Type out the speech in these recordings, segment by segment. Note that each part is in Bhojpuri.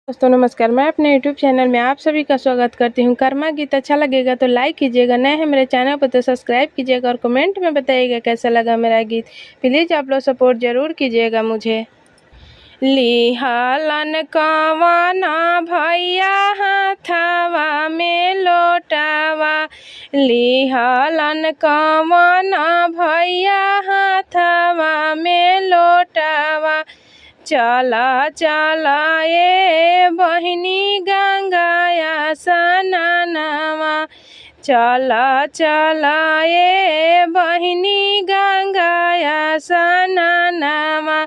दोस्तों नमस्कार। मैं अपने YouTube चैनल में आप सभी का स्वागत करती हूं। कर्मा गीत अच्छा लगेगा तो लाइक कीजिएगा, नए हैं मेरे चैनल पर तो सब्सक्राइब कीजिएगा और कमेंट में बताइएगा कैसा लगा मेरा गीत। प्लीज़ आप लोग सपोर्ट ज़रूर कीजिएगा मुझे। लिहालन कवना भैया हाथवा में लोटावा, लिहालन कवना भैया हाथवा में लोटावा। चला चला ये बहिनी गंगाया स्नानवा, चला चला ये बहिनी गंगाया स्नानवा।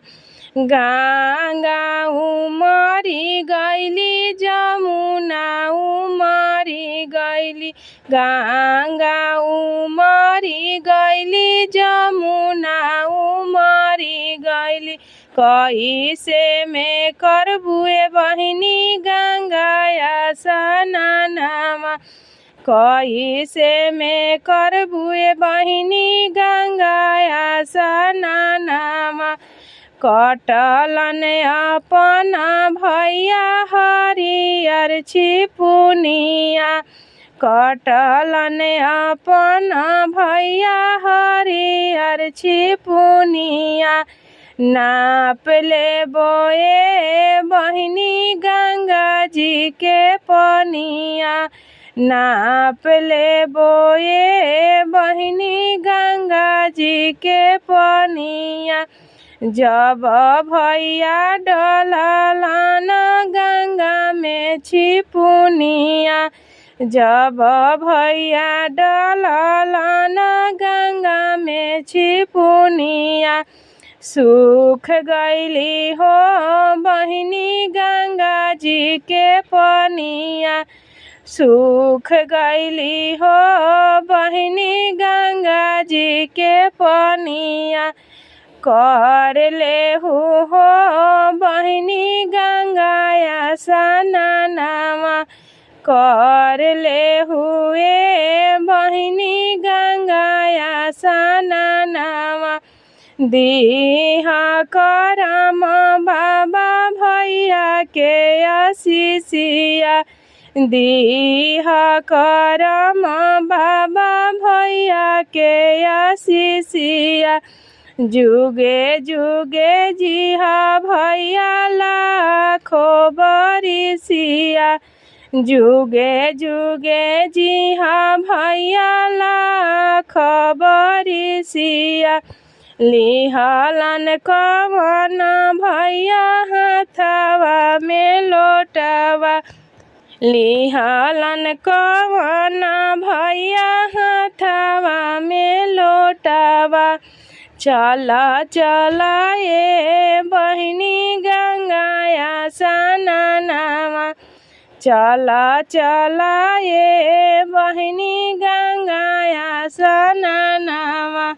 गंगा उमरी गैली जमुना उमरी गैली, गंगा उमरी गैली जमुना उमरी गैली। कैसे में करबुए बहिनी गंगाया स्नानवा, कैसे में करबुए बहिनी गंगाया स्नानवा। कटलन अपना भैया हरियर छिपुनिया, कटलन अपना भैया हरियर छिपुनिया। नाप ले बोए बहिनी गंगा जी के पनिया, नाप ले बोए बहिनी गंगा जी के पनिया। जब भैया डललन गंगा में छिपुनिया, जब भैया डललन गंगा में छिपुनिया। सूख गईली हो बहिनी गंगा जी के पनिया, सूख गईली हो बहिनी गंगा जी के पनिया। कर ले हो बहिनी गंगाया स्नानवा, कर ले हुए बहिनी गंगाया स्नानवा। दीहा करम बाबा भैया के आशीषिया, दीहा करम बाबा भैया के आशीषिया। जुगे जुगे जिहा भैया लाखो बरिसिया, जुगे जुगे जिहा भैया लाखो बरिसिया। लिहालन कवना भैया हाथवा में लोटावा, लिहालन कवना भैया हाथवा में लोटावा। चला चला ये बहिनी गंगाया स्नानवा, चला चला ये बहिनी गंगाया स्नानवा।